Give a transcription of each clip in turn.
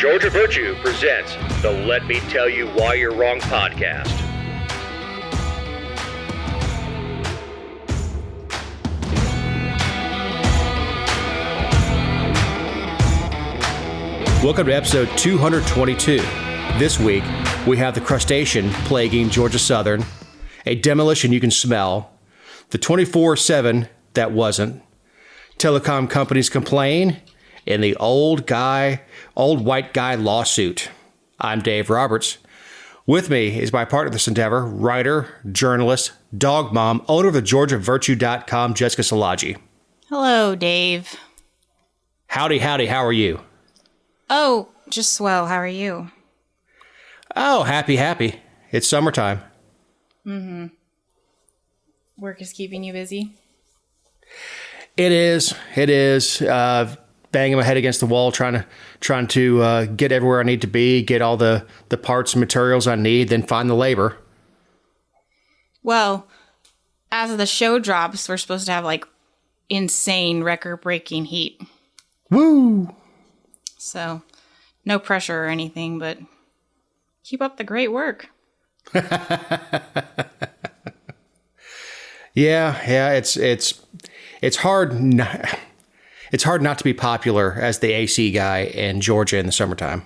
Georgia Virtue presents the Let Me Tell You Why You're Wrong podcast. Welcome to episode 222. This week, we have the crustacean plaguing Georgia Southern, a demolition you can smell, the 24/7 that wasn't, telecom companies complain, and the old white guy lawsuit. I'm Dave Roberts. With me is my partner in this endeavor, writer, journalist, dog mom, owner of the GeorgiaVirtue.com, Jessica Szilagyi. Hello, Dave. Howdy, how are you? Oh, just swell. How are you? Oh, happy. It's summertime. Mm-hmm. Work is keeping you busy? It is. Banging my head against the wall, trying to get everywhere I need to be, get all the parts and materials I need, then find the labor. Well, as the show drops, we're supposed to have like insane record-breaking heat. Woo! So, no pressure or anything, but keep up the great work. Yeah, it's hard. It's hard not to be popular as the AC guy in Georgia in the summertime.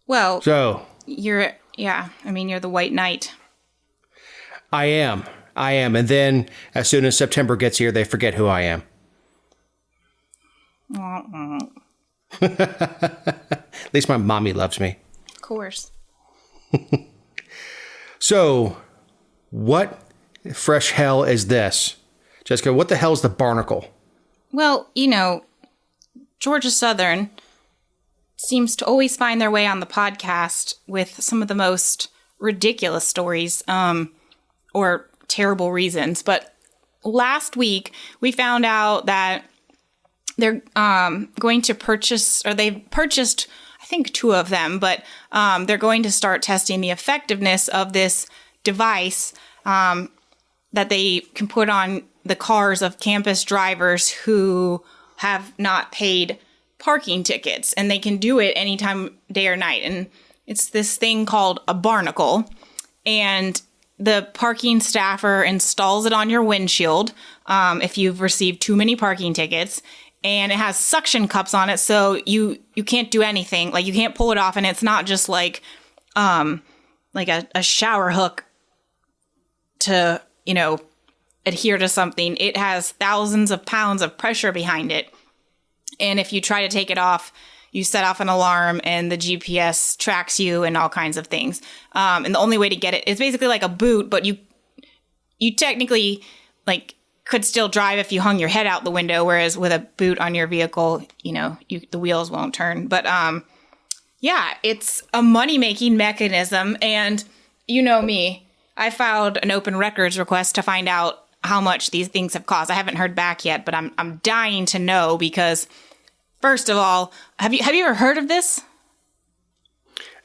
Well, so you're the white knight. I am, and then as soon as September gets here, they forget who I am. At least my mommy loves me. Of course. So, what fresh hell is this? Jessica, what the hell is the barnacle? Well, Georgia Southern seems to always find their way on the podcast with some of the most ridiculous stories or terrible reasons. But last week, we found out that they're going to purchase, or they've purchased, I think, 2 of them, but they're going to start testing the effectiveness of this device that they can put on the cars of campus drivers who have not paid parking tickets, and they can do it anytime, day or night. And it's this thing called a barnacle, and the parking staffer installs it on your windshield if you've received too many parking tickets. And it has suction cups on it, so you can't do anything. Like, you can't pull it off, and it's not just like a shower hook to, adhere to something. It has thousands of pounds of pressure behind it. And if you try to take it off, you set off an alarm, and the GPS tracks you and all kinds of things. And the only way to get it is basically like a boot, but you technically, could still drive if you hung your head out the window, whereas with a boot on your vehicle, the wheels won't turn. But it's a money-making mechanism, and you know me, I filed an open records request to find out how much these things have cost. I haven't heard back yet, but I'm dying to know because, first of all, have you ever heard of this?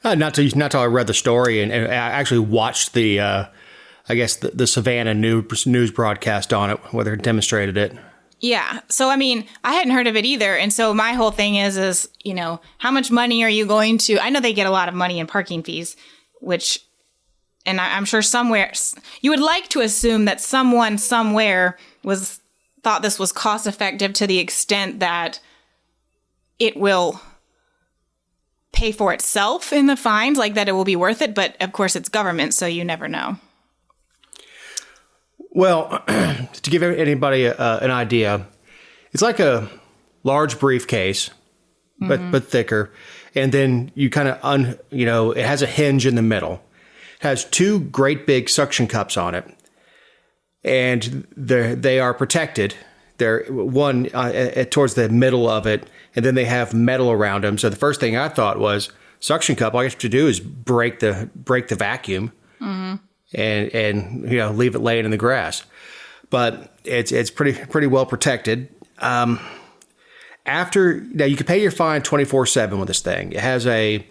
Not till I read the story and I actually watched the the Savannah news broadcast on it, where they demonstrated it. Yeah. So, I hadn't heard of it either. And so my whole thing is, how much money are you going to... I know they get a lot of money in parking fees, and I'm sure somewhere... You would like to assume that someone somewhere thought this was cost effective to the extent that it will pay for itself in the fines, like that it will be worth it. But, of course, it's government, so you never know. Well, to give anybody an idea, it's like a large briefcase, but thicker, and then you kind of it has a hinge in the middle. It has 2 great big suction cups on it, and they are protected. They're one towards the middle of it, and then they have metal around them. So the first thing I thought was suction cup. All you have to do is break the vacuum. Mm-hmm. And leave it laying in the grass, but it's pretty well protected. Now you can pay your fine 24/7 with this thing. It has it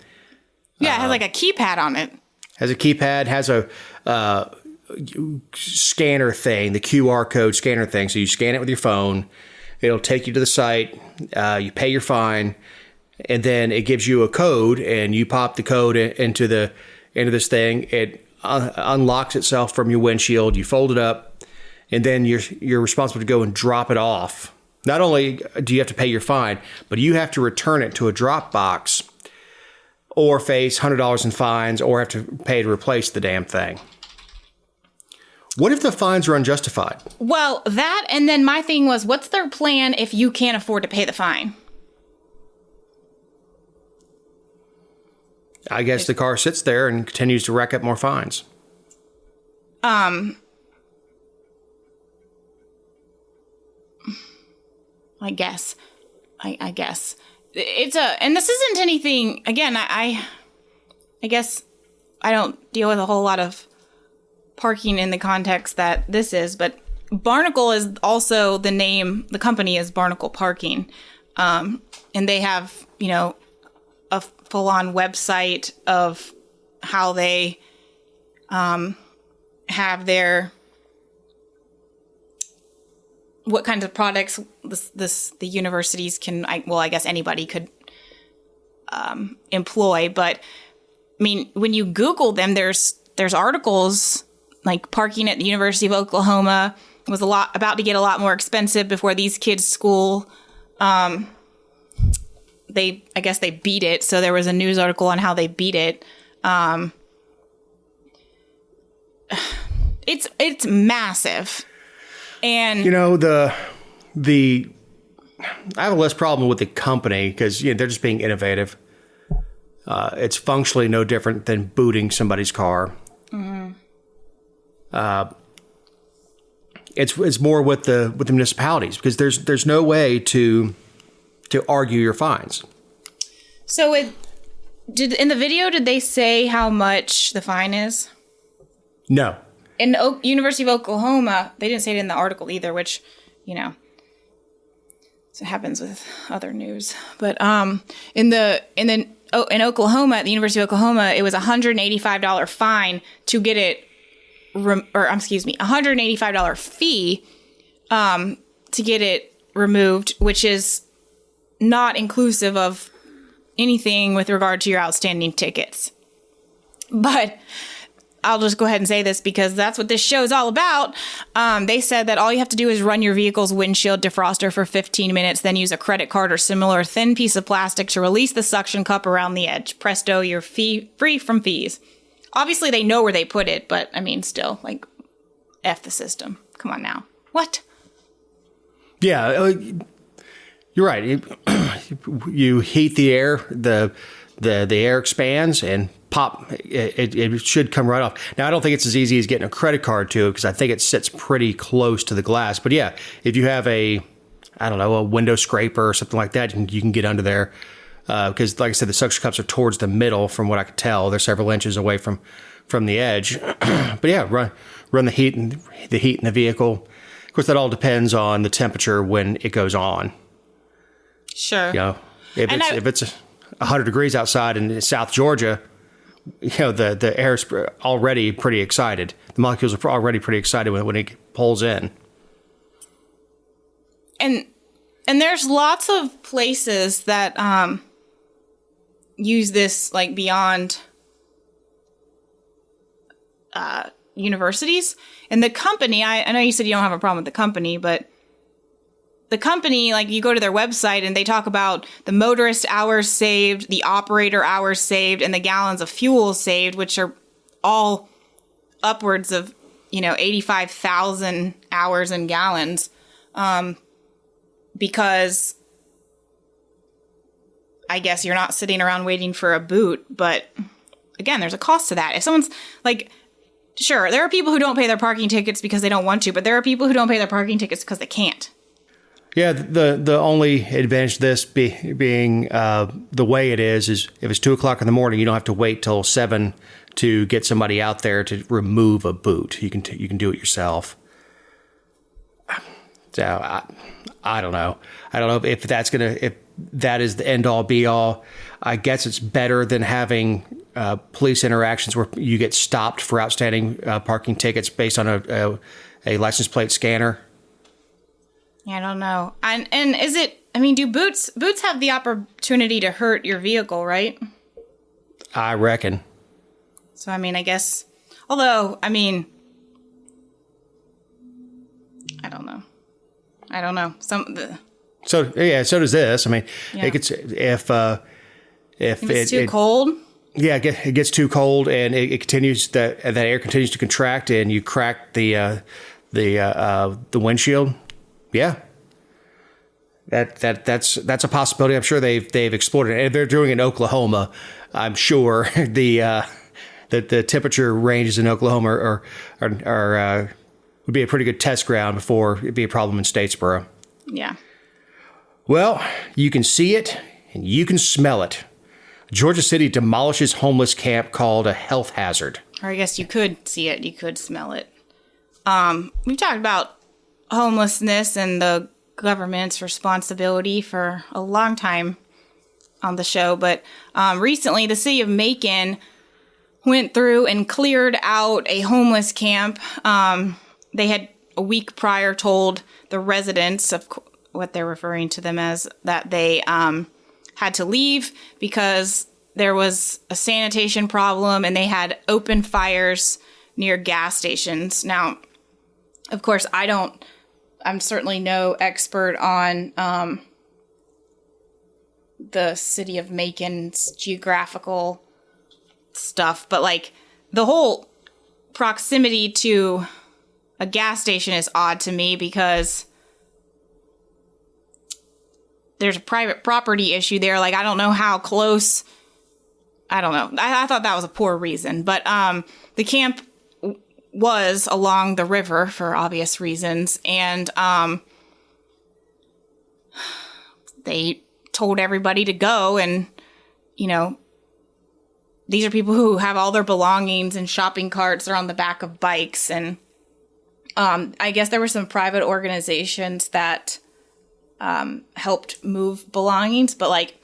has like a keypad on it. Has a keypad. Has a scanner thing, the QR code scanner thing. So you scan it with your phone. It'll take you to the site. You pay your fine. and then it gives you a code, and you pop the code into this thing. It unlocks itself from your windshield. You fold it up, and then you're responsible to go and drop it off. Not only do you have to pay your fine, but you have to return it to a drop box, or face $100 in fines, or have to pay to replace the damn thing. What if the fines are unjustified? Well, that, and then my thing was, what's their plan if you can't afford to pay the fine? I guess the car sits there and continues to rack up more fines. I guess. I guess. And this isn't anything, again, I guess I don't deal with a whole lot of parking in the context that this is, but Barnacle is also the name, the company is Barnacle Parking. And they have, a full-on website of how they have their, what kinds of products the universities can, I guess anybody could employ. But I mean, when you Google them, there's articles like parking at the University of Oklahoma was about to get a lot more expensive before these kids' school. I guess they beat it. So there was a news article on how they beat it. It's massive. And I have a less problem with the company because they're just being innovative. It's functionally no different than booting somebody's car. Mm-hmm. It's more with the municipalities because there's no way to argue your fines. So in the video, did they say how much the fine is? No. In University of Oklahoma, they didn't say it in the article either, which, so it happens with other news. But in Oklahoma, at the University of Oklahoma, it was $185 fine to get it, $185 fee to get it removed, which is not inclusive of anything with regard to your outstanding tickets. But I'll just go ahead and say this because that's what this show is all about. They said that all you have to do is run your vehicle's windshield defroster for 15 minutes, then use a credit card or similar thin piece of plastic to release the suction cup around the edge. Presto, you're free from fees. Obviously, they know where they put it, but I mean, still, F the system. Come on now. What? Yeah, you're right. You heat the air, the air expands and pop. It should come right off. Now, I don't think it's as easy as getting a credit card to it because I think it sits pretty close to the glass. But yeah, if you have a window scraper or something like that, you can get under there. Because, like I said, the suction cups are towards the middle, from what I could tell. They're several inches away from the edge. But yeah, run the heat in the vehicle. Of course, that all depends on the temperature when it goes on. Sure. If it's 100 degrees outside in South Georgia, the air's already pretty excited. The molecules are already pretty excited when it pulls in. And there's lots of places that use this beyond universities. And the company, I know you said you don't have a problem with the company, but the company, you go to their website and they talk about the motorist hours saved, the operator hours saved, and the gallons of fuel saved, which are all upwards of, 85,000 hours and gallons. Because I guess you're not sitting around waiting for a boot, but again, there's a cost to that. If someone's sure, there are people who don't pay their parking tickets because they don't want to, but there are people who don't pay their parking tickets because they can't. Yeah, the only advantage to this being the way it is if it's 2:00 in the morning, you don't have to wait till 7 to get somebody out there to remove a boot. You can do it yourself. So I don't know. I don't know if that is the end all be all. I guess it's better than having police interactions where you get stopped for outstanding parking tickets based on a license plate scanner. I don't know. And is it I mean, do boots have the opportunity to hurt your vehicle, right? I reckon. So, I mean, I guess, although, I mean, I don't know. So does this. I mean, Yeah. it gets, if It's too cold. Yeah, it gets too cold, and it continues that air continues to contract, and you crack the windshield. Yeah, that's a possibility. I'm sure they've explored it, and they're doing it in Oklahoma. I'm sure the temperature ranges in Oklahoma are would be a pretty good test ground before it'd be a problem in Statesboro. Yeah. Well, you can see it and you can smell it. Georgia City demolishes homeless camp called a health hazard. Or I guess you could see it. You could smell it. We've talked about homelessness and the government's responsibility for a long time on the show. But recently, the city of Macon went through and cleared out a homeless camp. They had a week prior told the residents of what they're referring to them as that they had to leave because there was a sanitation problem and they had open fires near gas stations. Now, of course, I'm certainly no expert on the city of Macon's geographical stuff, but like the whole proximity to a gas station is odd to me because there's a private property issue there. Like, I don't know how close. I don't know. I thought that was a poor reason. But the camp was along the river for obvious reasons. And they told everybody to go. And, you know, these are people who have all their belongings and shopping carts. They're on the back of bikes. And I guess there were some private organizations that helped move belongings, but like,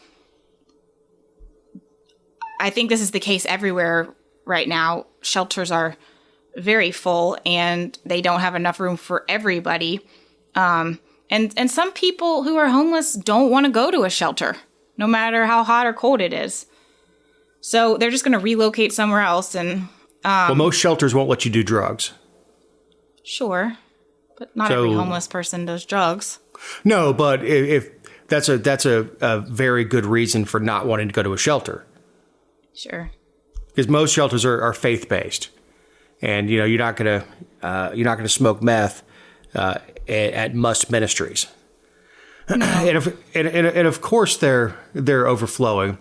I think this is the case everywhere right now. Shelters are very full and they don't have enough room for everybody. And some people who are homeless don't want to go to a shelter, no matter how hot or cold it is. So they're just going to relocate somewhere else. And well, most shelters won't let you do drugs. Sure, but not every homeless person does drugs. No, but if that's a very good reason for not wanting to go to a shelter. Sure. Because most shelters are faith based, and you know you're not gonna smoke meth at Must Ministries. No. and of course they're overflowing.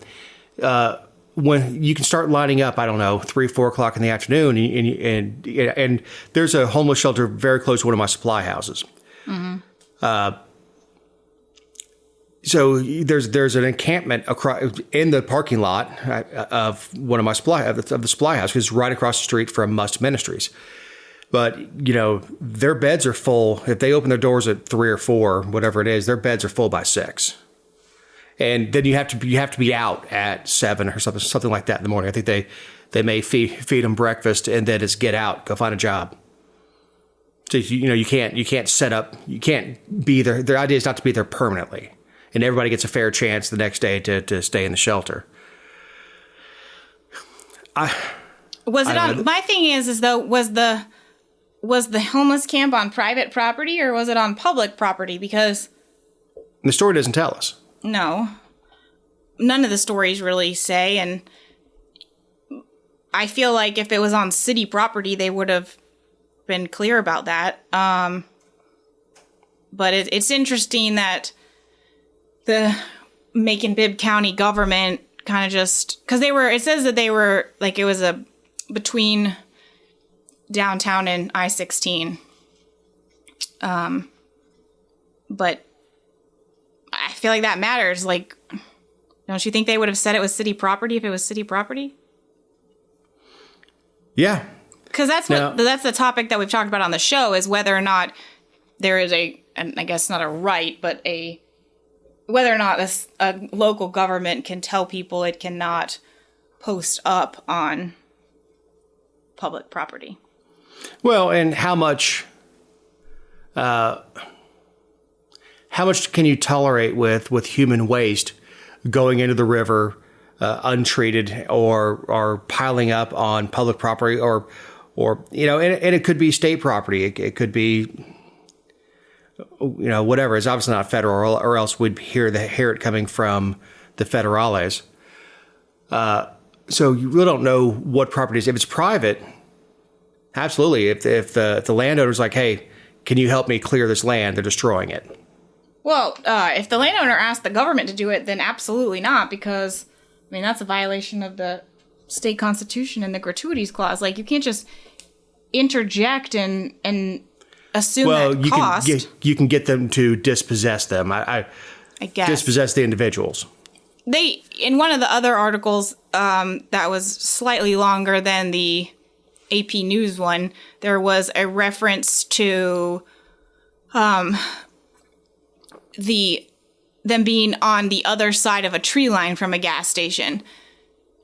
When you can start lining up, I don't know, 3, 4 o'clock in the afternoon, and there's a homeless shelter very close to one of my supply houses. Mm-hmm. So there's an encampment in the parking lot of one of my of the supply house, because it's right across the street from Must Ministries. But you know their beds are full. If they open their doors at 3 or 4, whatever it is, their beds are full by 6. And then you have to be out at 7 or something like that in the morning. I think they may feed them breakfast and then just get out, go find a job. So you can't set up, you can't be there. Their idea is not to be there permanently, and everybody gets a fair chance the next day to stay in the shelter. My thing is though, was the homeless camp on private property or was it on public property? Because the story doesn't tell us. No, none of the stories really say, and I feel like if it was on city property, they would have been clear about that. But it's interesting that the Macon-Bibb County government kind of just, because it says that they were, like, it was between downtown and I-16. But I feel like that matters. Like, don't you think they would have said it was city property if it was city property? Yeah. Because that's the topic that we've talked about on the show, is whether or not there is and I guess not a right, but whether or not a local government can tell people it cannot post up on public property. Well, and how much how much can you tolerate with human waste going into the river untreated or piling up on public property or and it could be state property. It could be, whatever. It's obviously not federal, or else we'd hear it coming from the federales. So you really don't know what property is. If it's private, absolutely. If the landowner's like, hey, can you help me clear this land? They're destroying it. Well, if the landowner asked the government to do it, then absolutely not, because, that's a violation of the state constitution and the gratuities clause. Like, you can't just interject and assume that cost. You can get them to dispossess them. I guess. Dispossess the individuals. In one of the other articles that was slightly longer than the AP News one, there was a reference to them being on the other side of a tree line from a gas station.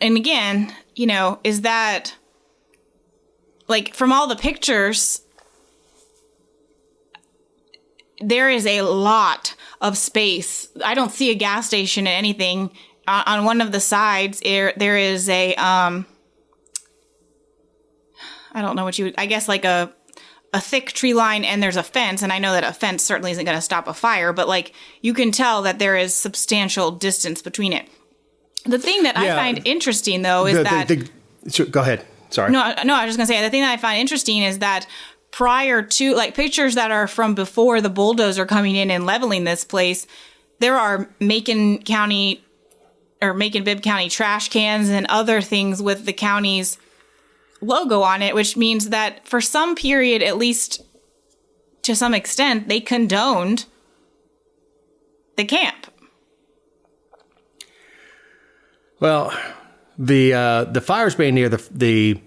And again, is that, like, from all the pictures, there is a lot of space. I don't see a gas station or anything. On one of the sides, there is a, I don't know what I guess like a thick tree line, and there's a fence, and I know that a fence certainly isn't going to stop a fire, but, like, you can tell that there is substantial distance between it. The thing that I find interesting, though, is go ahead. Sorry. No, I was just going to say, the thing that I find interesting is that prior to, like, pictures that are from before the bulldozer coming in and leveling this place, there are Macon-Bibb County trash cans and other things with the county's logo on it, which means that for some period, at least to some extent, they condoned the camp. Well, the fires being near the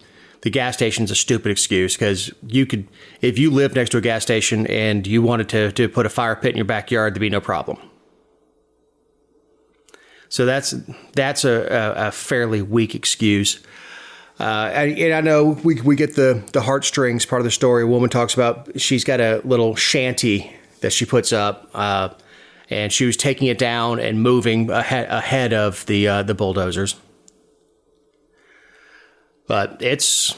gas station is a stupid excuse, because if you live next to a gas station and you wanted to put a fire pit in your backyard, there'd be no problem. So that's a fairly weak excuse. And I know we get the heartstrings part of the story. A woman talks about she's got a little shanty that she puts up, and she was taking it down and moving ahead of the bulldozers. But it's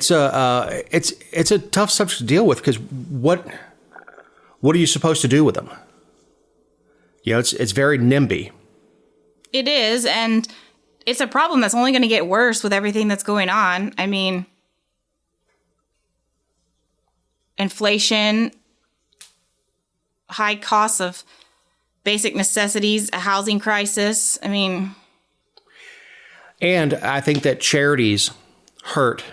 a tough subject to deal with, because what are you supposed to do with them? It's very NIMBY. It is, and it's a problem that's only going to get worse with everything that's going on. Inflation, high costs of basic necessities, a housing crisis. And I think that charities hurt.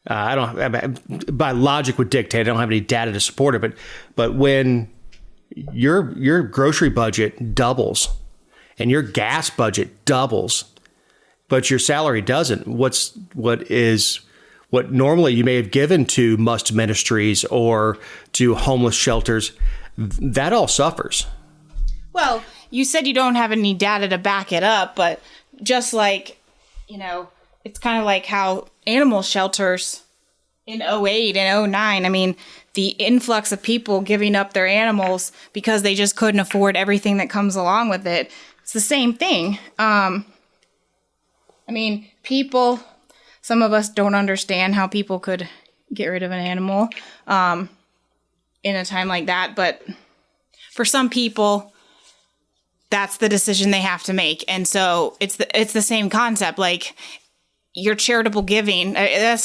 By logic would dictate, I don't have any data to support it, but when your grocery budget doubles and your gas budget doubles, but your salary doesn't, what normally you may have given to Must Ministries or to homeless shelters, that all suffers. Well, you said you don't have any data to back it up, but just like, it's kind of like how animal shelters in 2008 and 2009, the influx of people giving up their animals because they just couldn't afford everything that comes along with it. It's the same thing. People, some of us don't understand how people could get rid of an animal in a time like that. But for some people, that's the decision they have to make. And so it's the same concept. Like, your charitable giving, that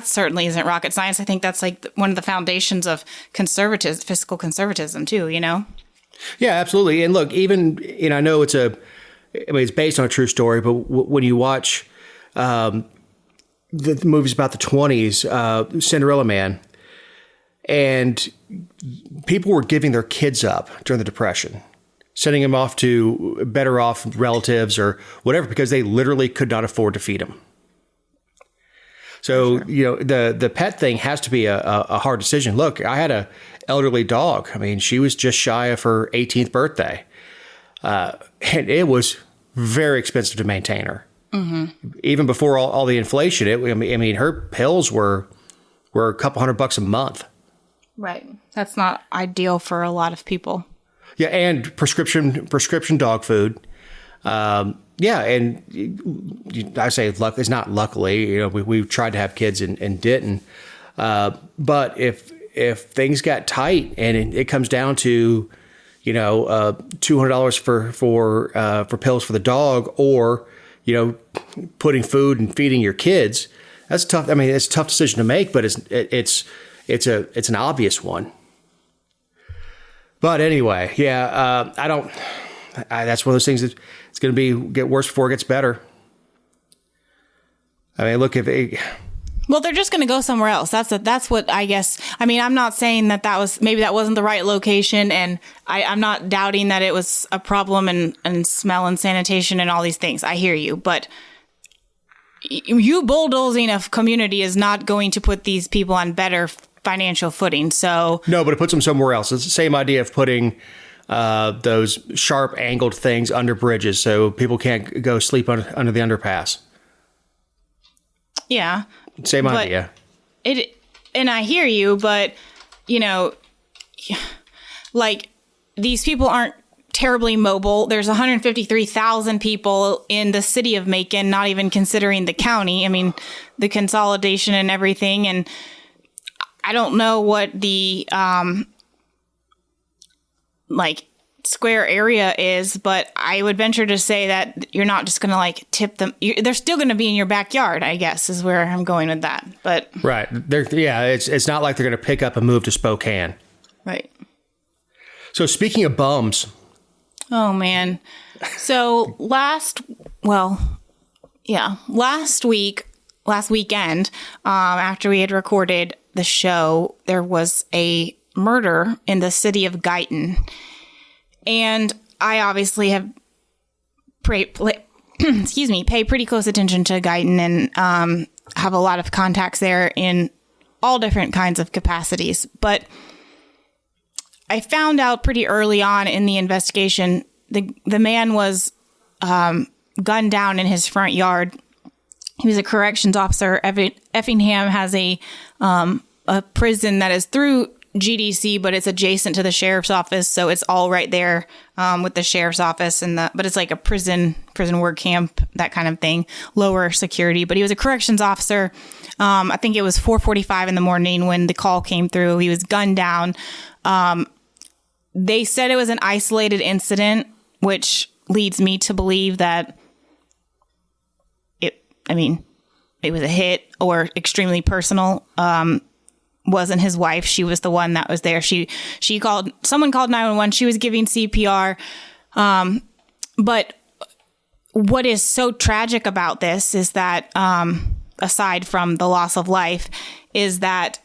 certainly isn't rocket science. I think that's like one of the foundations of fiscal conservatism too, Yeah, absolutely. And look, even, I know it's based on a true story, but when you watch the movies about the 20s, Cinderella Man, and people were giving their kids up during the Depression, sending them off to better off relatives or whatever, because they literally could not afford to feed them. So, sure. The pet thing has to be a hard decision. Look, I had a elderly dog. She was just shy of her 18th birthday. And it was very expensive to maintain her. Mm-hmm. Even before all the inflation, her pills were a couple $100 a month. Right. That's not ideal for a lot of people. Yeah, and prescription dog food. Yeah, and I say luck. It's not luckily. We tried to have kids and didn't. But if things got tight and it comes down to, $200 for pills for the dog, or putting food and feeding your kids, that's tough. I mean, it's a tough decision to make, but it's an obvious one. But anyway, yeah, that's one of those things that it's going to get worse before it gets better. I mean, look, well, they're just going to go somewhere else. That's what I guess. I mean, I'm not saying that wasn't the right location, and I'm not doubting that it was a problem and smell and sanitation and all these things. I hear you, but you bulldozing a community is not going to put these people on better financial footing. So no, but it puts them somewhere else. It's the same idea of putting those sharp angled things under bridges so people can't go sleep under the underpass. Yeah. Same idea. And I hear you, but like, these people aren't terribly mobile. There's 153,000 people in the city of Macon, not even considering the county. I mean, the consolidation and everything. And I don't know what the square area is, but I would venture to say that you're not just going to tip them. They're still going to be in your backyard, I guess, is where I'm going with that. But right. It's not like they're going to pick up and move to Spokane. Right. So speaking of bums. Oh, man. So last weekend, after we had recorded the show, there was a murder in the city of Guyton. And I obviously have pay pretty close attention to Guyton and have a lot of contacts there in all different kinds of capacities. But I found out pretty early on in the investigation, the man was gunned down in his front yard. He was a corrections officer. Effingham has a prison that is through GDC, but it's adjacent to the sheriff's office, so it's all right there with the sheriff's office but it's like a prison work camp, that kind of thing, lower security. But he was a corrections officer. I think it was 4:45 in the morning when the call came through. He was gunned down. They said it was an isolated incident, which leads me to believe that it was a hit or extremely personal. Wasn't his wife. She was the one that was there. Someone called 911. She was giving CPR. But what is so tragic about this is that, aside from the loss of life, is that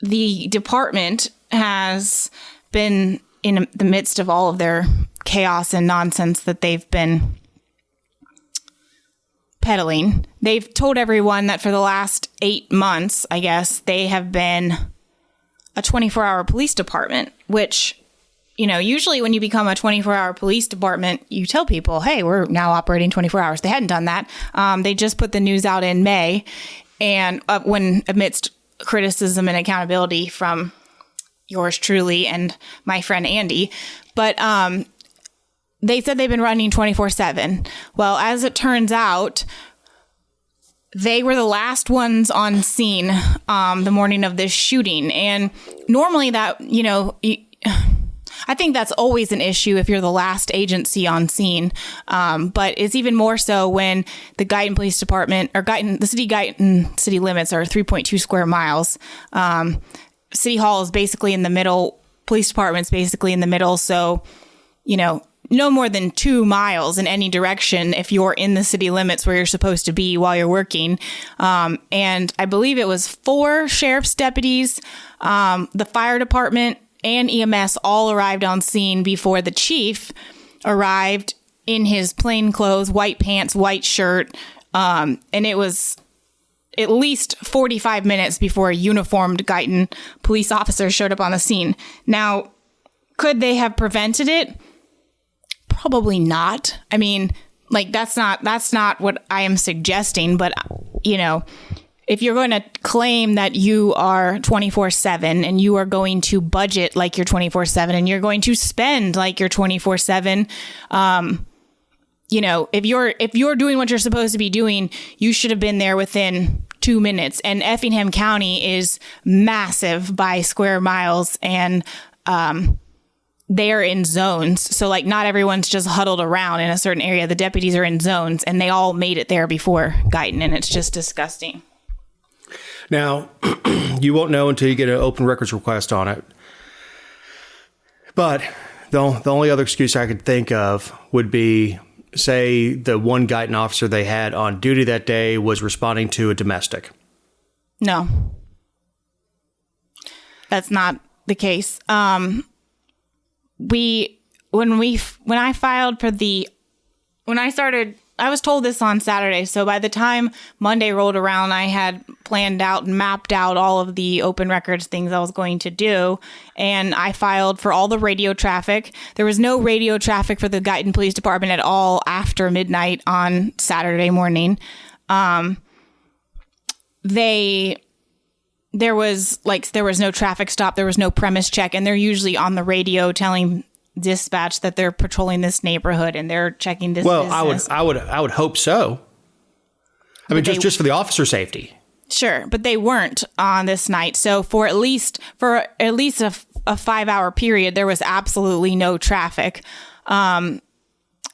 the department has been in the midst of all of their chaos and nonsense that they've been peddling. They've told everyone that for the last 8 months, I guess, they have been a 24-hour police department, which, usually when you become a 24-hour police department, you tell people, hey, we're now operating 24 hours. They hadn't done that. They just put the news out in May, and when amidst criticism and accountability from yours truly and my friend Andy. But they said they've been running 24/7. Well, as it turns out, they were the last ones on scene the morning of this shooting. And normally that, I think that's always an issue if you're the last agency on scene. But it's even more so when the Guyton Police Department, or Guyton city limits are 3.2 square miles. City Hall is basically in the middle. Police Department's basically in the middle. So, no more than 2 miles in any direction if you're in the city limits where you're supposed to be while you're working. And I believe it was 4 sheriff's deputies, the fire department, and EMS all arrived on scene before the chief arrived in his plain clothes, white pants, white shirt. And it was at least 45 minutes before a uniformed Guyton police officer showed up on the scene. Now, could they have prevented it? Probably not. I mean, that's not what I am suggesting, but, if you're going to claim that you are 24/7 and you are going to budget like you're 24/7 and you're going to spend like you're 24/7, if you're doing what you're supposed to be doing, you should have been there within 2 minutes. And Effingham County is massive by square miles, and they're in zones. So like not everyone's just huddled around in a certain area. The deputies are in zones, and they all made it there before Guyton, and it's just disgusting. Now, you won't know until you get an open records request on it. But the only other excuse I could think of would be, say, the one Guyton officer they had on duty that day was responding to a domestic. No. That's not the case. When I was told this on Saturday, so by the time Monday rolled around, I had planned out and mapped out all of the open records things I was going to do, and I filed for all the radio traffic. There was no radio traffic for the Guyton Police Department at all after midnight on Saturday morning. There was no traffic stop, there was no premise check, and they're usually on the radio telling dispatch that they're patrolling this neighborhood and they're checking this business. I would hope so. I mean, just for the officer safety. Sure, but they weren't on this night. So for at least a 5-hour period, there was absolutely no traffic. And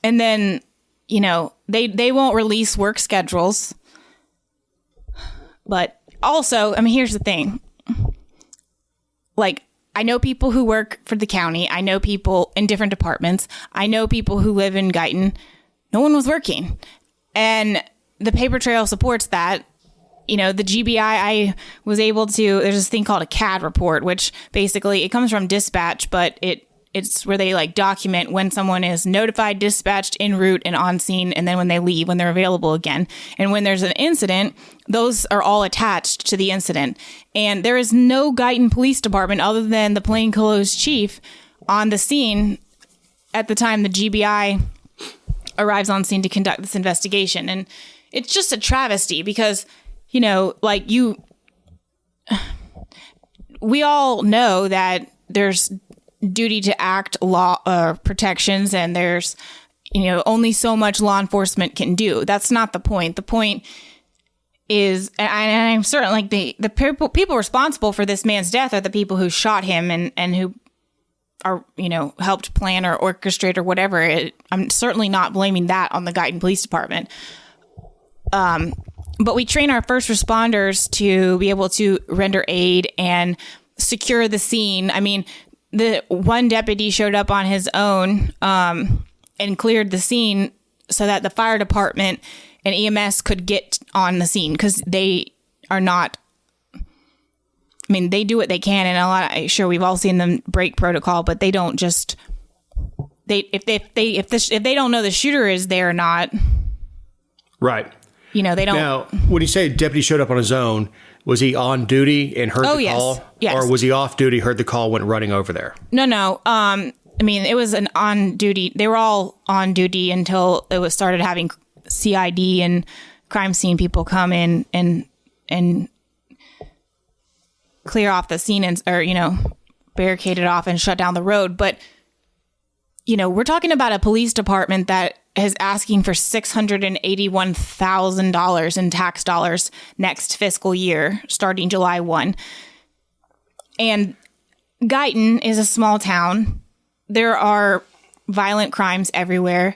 then, they won't release work schedules. But also, I mean, here's the thing. Like, I know people who work for the county. I know people in different departments. I know people who live in Guyton. No one was working. And the paper trail supports that. The GBI, I was able to, there's this thing called a CAD report, which basically it comes from dispatch, but it's where they like document when someone is notified, dispatched, en route, and on scene, and then when they leave, when they're available again. And when there's an incident, those are all attached to the incident. And there is no Guyton Police Department other than the plainclothes chief on the scene at the time the GBI arrives on scene to conduct this investigation. And it's just a travesty because, we all know that there's duty to act law protections, and there's only so much law enforcement can do. That's not the point. The point is, and I'm certain like the people responsible for this man's death are the people who shot him and who are helped plan or orchestrate or whatever. I'm certainly not blaming that on the Guyton Police Department. But we train our first responders to be able to render aid and secure the scene. I mean, the one deputy showed up on his own and cleared the scene so that the fire department and EMS could get on the scene because they are not. I mean, they do what they can, and sure we've all seen them break protocol, but they don't just. If they don't know the shooter is there or not. Right. They don't. Now, when you say deputy showed up on his own, was he on duty and heard the call? Yes. Or was he off duty, heard the call, went running over there? No. I mean, it was an on duty. They were all on duty until it was started having CID and crime scene people come in and clear off the scene or barricade it off and shut down the road. But, we're talking about a police department that is asking for $681,000 in tax dollars next fiscal year, starting July 1. And Guyton is a small town. There are violent crimes everywhere,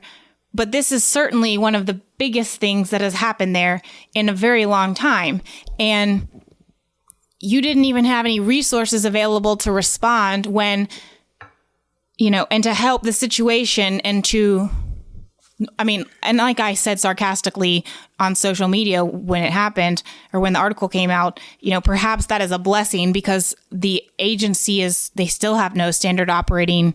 but this is certainly one of the biggest things that has happened there in a very long time. And you didn't even have any resources available to respond when, and to help the situation and to... I mean, and like I said sarcastically on social media when it happened or when the article came out, perhaps that is a blessing because the agency they still have no standard operating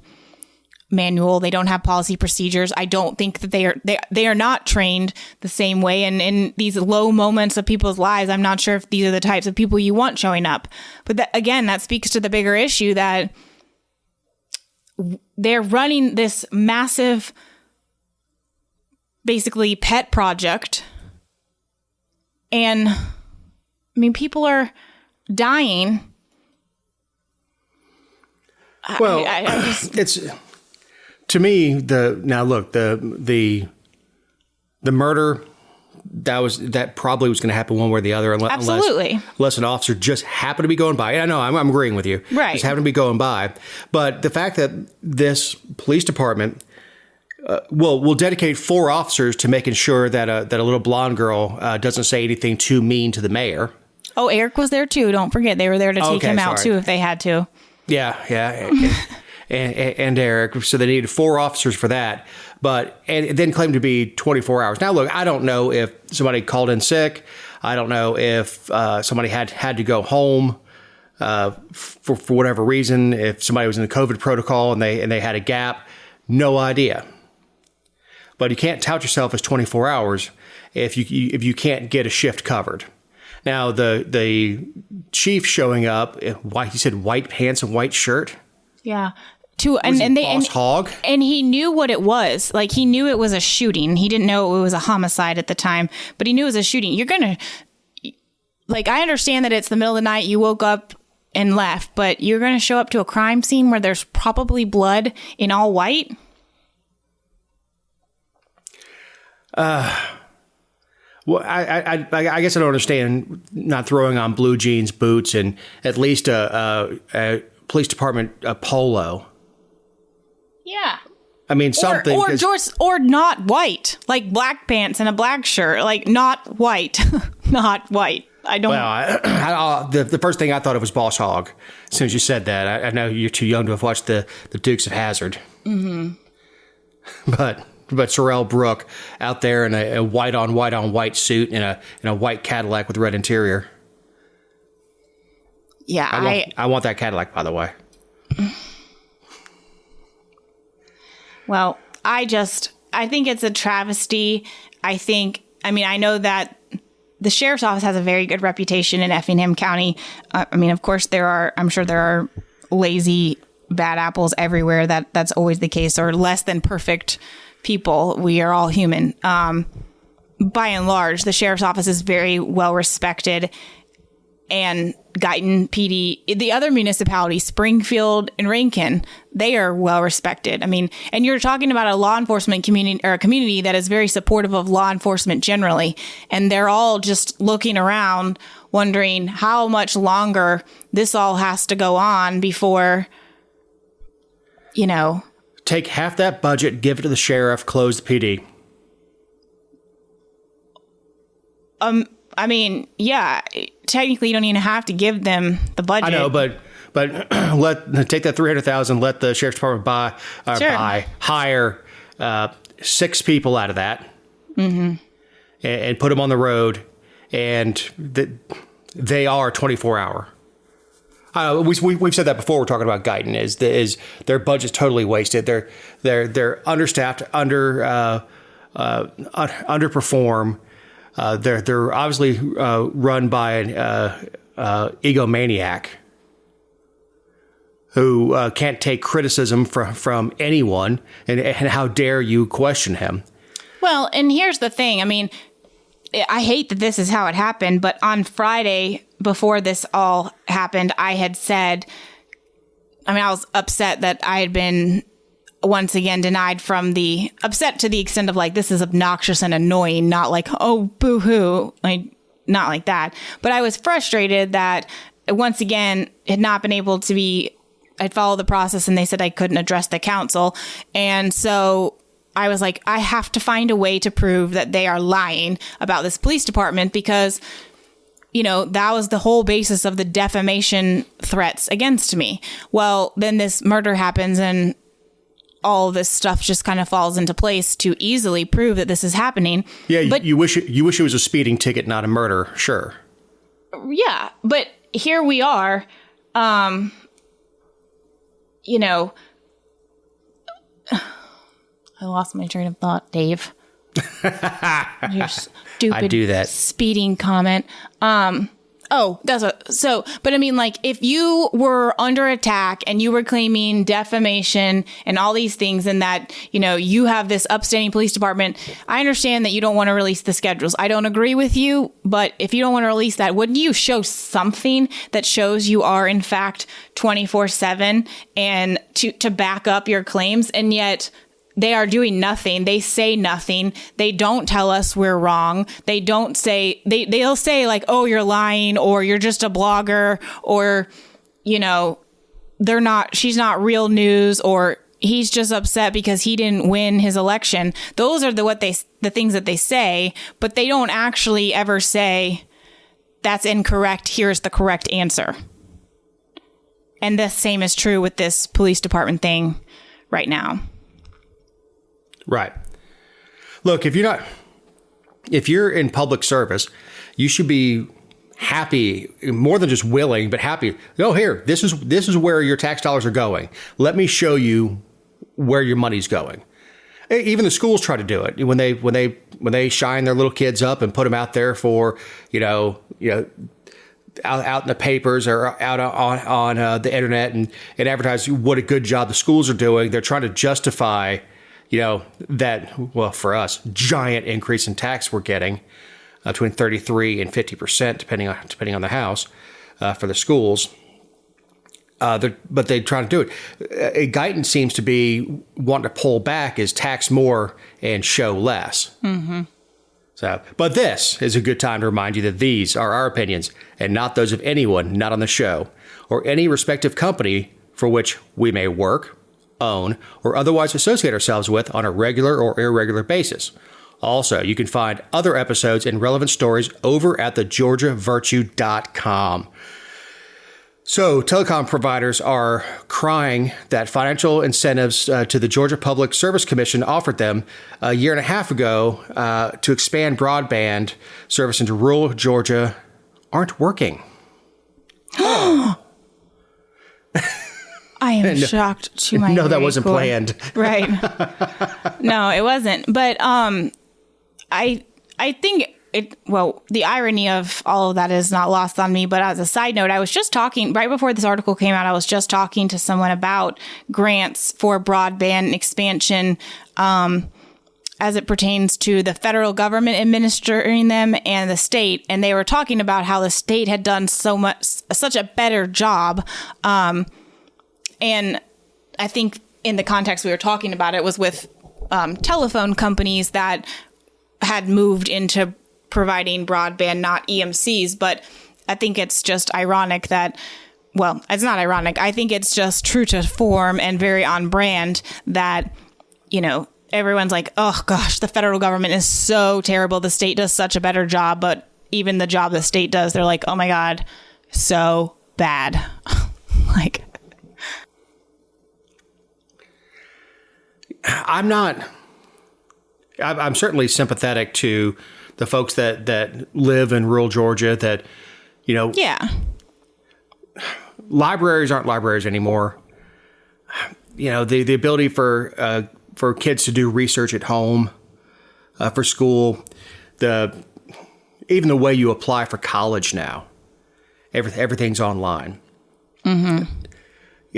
manual. They don't have policy procedures. I don't think that they are not trained the same way. And in these low moments of people's lives, I'm not sure if these are the types of people you want showing up. But that speaks to the bigger issue that they're running this massive basically pet project, and I mean, people are dying. Well, I just, it's to me the murder that probably was going to happen one way or the other, absolutely. unless an officer just happened to be going by. I know I'm agreeing with you, right? Just happened to be going by, but the fact that this police department will dedicate 4 officers to making sure that a little blonde girl doesn't say anything too mean to the mayor. Oh, Eric was there too. Don't forget, they were there to take him out too if they had to. Yeah. and Eric. So they needed 4 officers for that, and it then claimed to be 24 hours. Now, look, I don't know if somebody called in sick. I don't know if somebody had to go home for whatever reason. If somebody was in the COVID protocol and they had a gap, no idea. But you can't tout yourself as 24 hours if you can't get a shift covered. Now, the chief showing up, he said white pants and white shirt. Yeah. Boss hog? And he knew what it was. Like, he knew it was a shooting. He didn't know it was a homicide at the time, but he knew it was a shooting. You're going to, like, I understand that it's the middle of the night, you woke up and left, but you're going to show up to a crime scene where there's probably blood in all white? Well, I guess I don't understand not throwing on blue jeans, boots, and at least a police department polo. Yeah. I mean, something. Or not white, like black pants and a black shirt, like not white, not white. I don't. Well, the first thing I thought of was Boss Hog. As soon as you said that, I know you're too young to have watched the Dukes of Hazzard. Mm-hmm. But Sorrel Brook out there in a white on white suit in a white Cadillac with red interior. Yeah, I want that Cadillac, by the way. Well, I think it's a travesty. I know that the sheriff's office has a very good reputation in Effingham County. Of course I'm sure there are lazy bad apples everywhere. That's always the case, or less than perfect people. We are all human. By and large, the sheriff's office is very well respected, and Guyton PD, the other municipalities, Springfield and Rankin, they are well respected. And you're talking about a law enforcement community, or a community that is very supportive of law enforcement generally, and they're all just looking around wondering how much longer this all has to go on before, take half that budget, give it to the sheriff, close the PD. Yeah, technically you don't even have to give them the budget. I know, but take that $300,000, let the sheriff's department hire 6 people out of that, mm-hmm. and put them on the road, and they are 24-hour. We've said that before. We're talking about Guyton is their budget's totally wasted. They're understaffed, underperform. They're obviously run by an egomaniac who can't take criticism from anyone, and how dare you question him? Well, and here's the thing. I hate that this is how it happened, but on Friday, before this all happened, I had said, I was upset that I had been once again denied upset to the extent of like, this is obnoxious and annoying, not like, oh, boo-hoo, not like that. But I was frustrated that once again, had not been able to I'd followed the process, and they said I couldn't address the council. And so I was like, I have to find a way to prove that they are lying about this police department, because, that was the whole basis of the defamation threats against me. Well, then this murder happens, and all this stuff just kind of falls into place to easily prove that this is happening. Yeah, but you wish it was a speeding ticket, not a murder. Sure. Yeah, but here we are. I lost my train of thought, Dave. Your stupid I do that. speeding comment. Oh, but I mean, like, if you were under attack and you were claiming defamation and all these things, and that, you know, you have this upstanding police department, I understand that you don't want to release the schedules. I don't agree with you, but if you don't want to release that, wouldn't you show something that shows you are, in fact, 24/7 and to back up your claims? And yet they are doing nothing. They say nothing. They don't tell us we're wrong. They don't say, they'll say like, oh, you're lying, or you're just a blogger, or, you know, she's not real news, or he's just upset because he didn't win his election. Those are the things that they say, but they don't actually ever say that's incorrect. Here's the correct answer. And the same is true with this police department thing right now. Right. Look, if you're in public service, you should be happy, more than just willing, but happy. Oh, here, this is where your tax dollars are going. Let me show you where your money's going. Even the schools try to do it when they shine their little kids up and put them out there for, out in the papers or out on the internet and advertise what a good job the schools are doing. They're trying to justify, that, well, for us, giant increase in tax we're getting, between 33 and 50%, depending on the house, for the schools. But they try to do it. Guyton seems to be wanting to pull back, is tax more and show less. Mm-hmm. But this is a good time to remind you that these are our opinions and not those of anyone not on the show or any respective company for which we may work, own, or otherwise associate ourselves with on a regular or irregular basis. Also, you can find other episodes and relevant stories over at thegeorgiavirtue.com. So, telecom providers are crying that financial incentives to the Georgia Public Service Commission offered them a year and a half ago to expand broadband service into rural Georgia aren't working. I am shocked to my No, that wasn't planned. Right. No, it wasn't. But I think the irony of all of that is not lost on me. But as a side note, I was just talking right before this article came out. I was just talking to someone about grants for broadband expansion as it pertains to the federal government administering them and the state. And they were talking about how the state had done such a better job. And I think in the context we were talking about it was with telephone companies that had moved into providing broadband, not EMCs. But I think it's just ironic that, well, it's not ironic. I think it's just true to form and very on brand that, everyone's like, oh gosh, the federal government is so terrible. The state does such a better job. But even the job the state does, they're like, oh my God, so bad. I'm certainly sympathetic to the folks that live in rural Georgia that, yeah, libraries aren't libraries anymore. The ability for kids to do research at home, for school, even the way you apply for college now, everything's online. Mm-hmm.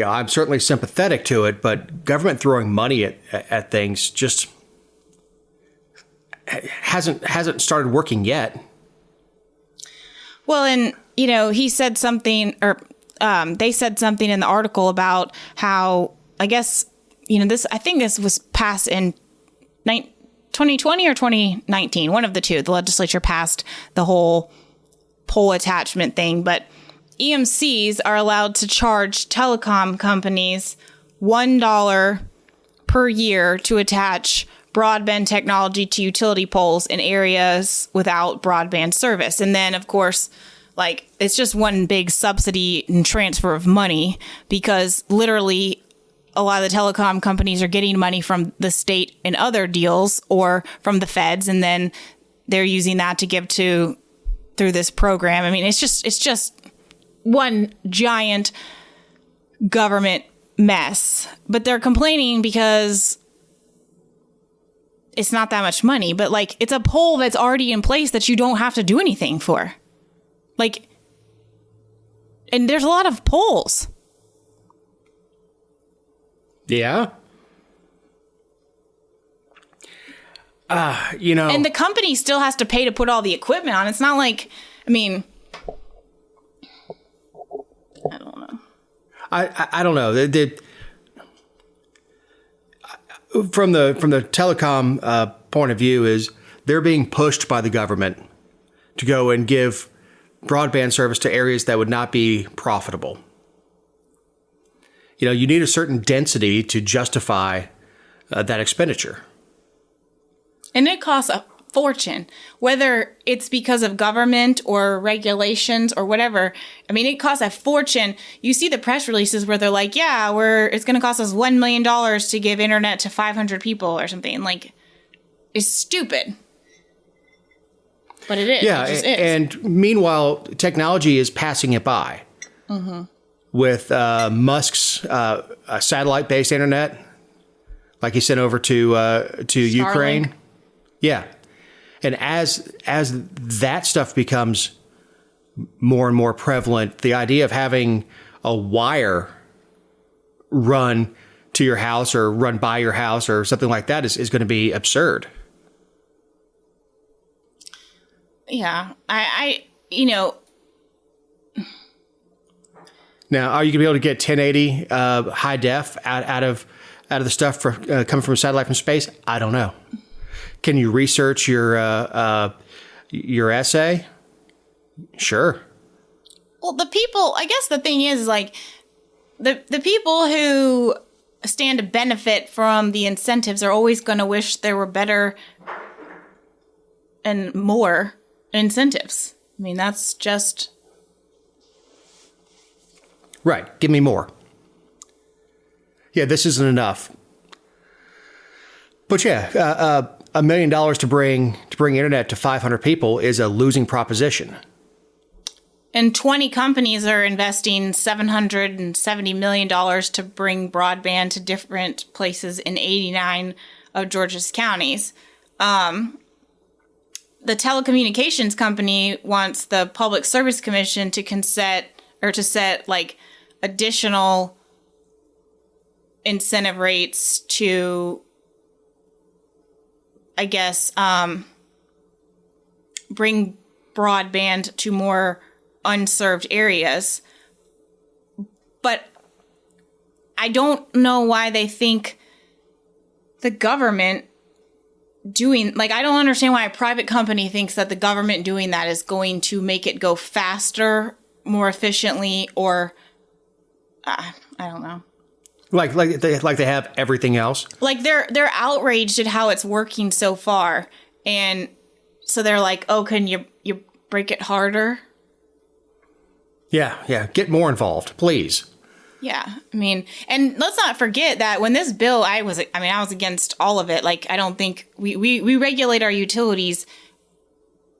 I'm certainly sympathetic to it, but government throwing money at things just hasn't started working yet. Well, and he said something, or they said something in the article about how, I guess, I think this was passed in 2020 or 2019, one of the two. The legislature passed the whole pole attachment thing, but EMCs are allowed to charge telecom companies $1 per year to attach broadband technology to utility poles in areas without broadband service. And then, of course, it's just one big subsidy and transfer of money, because literally a lot of the telecom companies are getting money from the state in other deals or from the feds, and then they're using that to give through this program. I mean, it's just one giant government mess, but they're complaining because it's not that much money, but it's a pole that's already in place that you don't have to do anything for. And there's a lot of poles. Yeah. And the company still has to pay to put all the equipment on. It's not like, I mean, I don't know. I don't know. From the telecom point of view, is they're being pushed by the government to go and give broadband service to areas that would not be profitable. You know, you need a certain density to justify that expenditure. And it costs a fortune, whether it's because of government or regulations or whatever. I mean, it costs a fortune. You see the press releases where they're like, yeah, it's going to cost us $1 million to give internet to 500 people or something. Like, it's stupid. But it is. Yeah, it just is. And meanwhile, technology is passing it by. Mm-hmm. With Musk's satellite-based internet, like he sent over to Ukraine. Yeah. And as that stuff becomes more and more prevalent, the idea of having a wire run to your house or run by your house or something like that is going to be absurd. Yeah. I Now, are you going to be able to get 1080 high def out of the stuff coming from satellite from space? I don't know. Can you research your essay? Sure. Well, I guess the thing is, like, the people who stand to benefit from the incentives are always going to wish there were better and more incentives. I mean, that's just... Right. Give me more. Yeah, this isn't enough. But yeah, $1 million to bring internet to 500 people is a losing proposition. And 20 companies are investing $770 million to bring broadband to different places in 89 of Georgia's counties. The telecommunications company wants the Public Service Commission to set like additional incentive rates to, I guess, bring broadband to more unserved areas. But I don't know why they think the government I don't understand why a private company thinks that the government doing that is going to make it go faster, more efficiently, or I don't know. Like they have everything else. Like they're outraged at how it's working so far, and so they're like, "Oh, can you break it harder?" Yeah. Get more involved, please. Yeah, I mean, and let's not forget that when this bill, I was against all of it. Like, I don't think we regulate our utilities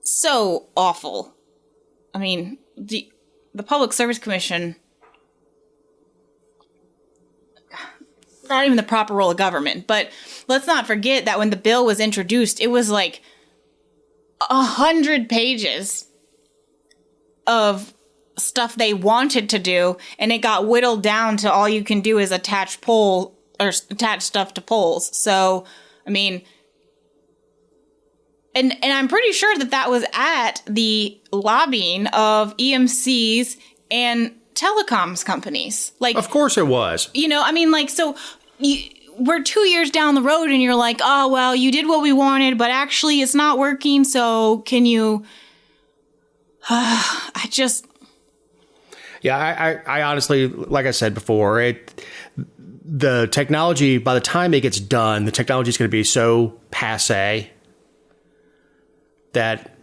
so awful. I mean, the Public Service Commission, not even the proper role of government. But let's not forget that when the bill was introduced, it was like 100 pages of stuff they wanted to do, and it got whittled down to all you can do is attach stuff to poles. So, I mean, and I'm pretty sure that was at the lobbying of EMCs and telecoms companies. Like, of course it was. You know, I mean, like, so we're 2 years down the road, and you're like, oh, well, you did what we wanted, but actually it's not working. So can you? Yeah, I honestly, like I said before, the technology, by the time it gets done, the technology is going to be so passé that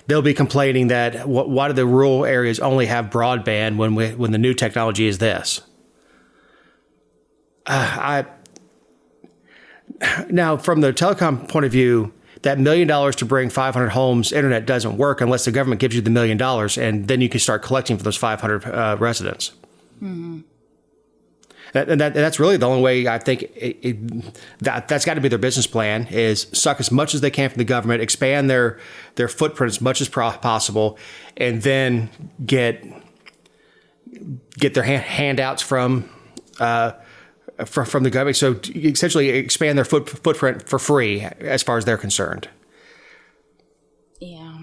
they'll be complaining that why do the rural areas only have broadband when the new technology is this? Now, from the telecom point of view, that $1 million to bring 500 homes internet doesn't work unless the government gives you the $1 million, and then you can start collecting for those 500 residents. Mm-hmm. And that's really the only way I think that's got to be their business plan, is suck as much as they can from the government, expand their footprint as much as possible, and then get get their handouts from the government. So essentially expand their footprint for free as far as they're concerned. Yeah.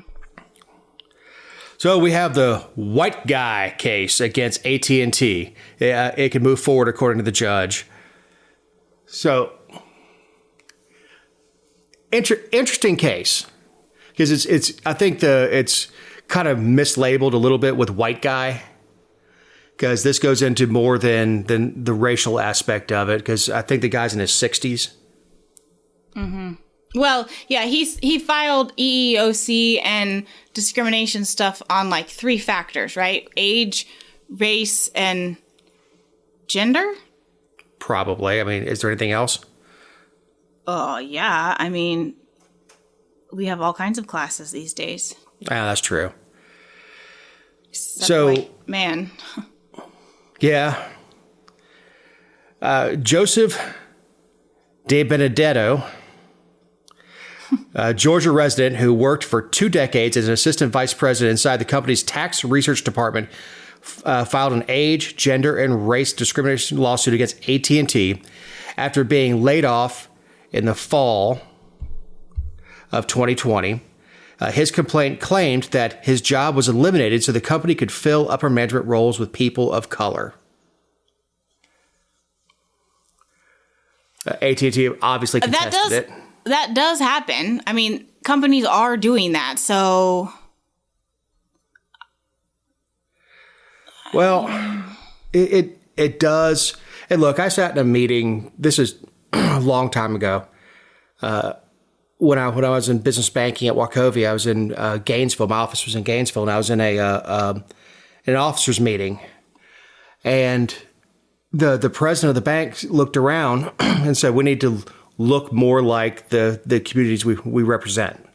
So we have the white guy case against AT&T. It can move forward according to the judge. So interesting case, because it's I think it's kind of mislabeled a little bit with white guy, because this goes into more than the racial aspect of it, because I think the guy's in his 60s. Mm-hmm. Well, yeah, he filed EEOC and discrimination stuff on like 3 factors, right? Age, race, and gender? Probably. I mean, is there anything else? Oh, yeah. I mean, we have all kinds of classes these days. Ah, that's true. Except so, white man. Yeah. Joseph De Benedetto, a Georgia resident who worked for 2 decades as an assistant vice president inside the company's tax research department, filed an age, gender, and race discrimination lawsuit against AT&T after being laid off in the fall of 2020. His complaint claimed that his job was eliminated so the company could fill upper management roles with people of color. AT&T obviously contested it. That does happen. I mean, companies are doing that, so... Well, it does. And look, I sat in a meeting, this is a long time ago, when I was in business banking at Wachovia. I was in Gainesville. My office was in Gainesville, and I was in an officers meeting. And the president of the bank looked around and said, we need to look more like the communities we represent.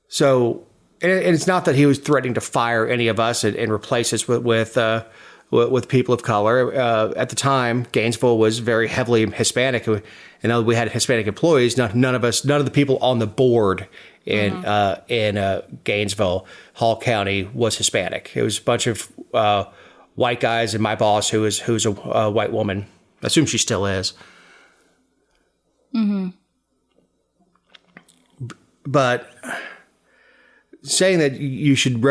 So, and it's not that he was threatening to fire any of us and replace us with people of color. At the time, Gainesville was very heavily Hispanic, and though we had Hispanic employees, none of the people on the board in Gainesville, Hall County, was Hispanic. It was a bunch of white guys, and my boss, who's a white woman. I assume she still is. Mm-hmm. But saying that you should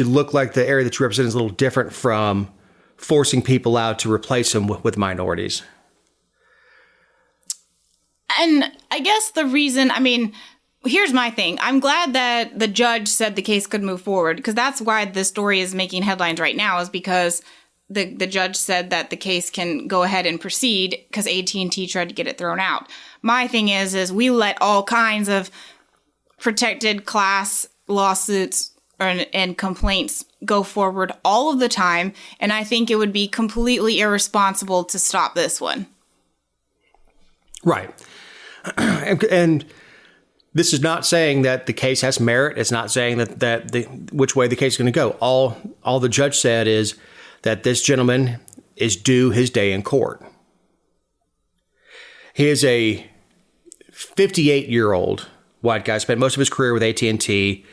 look like the area that you represent is a little different from forcing people out to replace them with minorities. And I guess the reason, I mean, here's my thing. I'm glad that the judge said the case could move forward, because that's why the story is making headlines right now, is because the judge said that the case can go ahead and proceed because AT&T tried to get it thrown out. My thing is we let all kinds of protected class lawsuits and complaints go forward all of the time, and I think it would be completely irresponsible to stop this one. Right. And this is not saying that the case has merit. It's not saying that which way the case is going to go. All the judge said is that this gentleman is due his day in court. He is a 58-year-old white guy, spent most of his career with AT&T.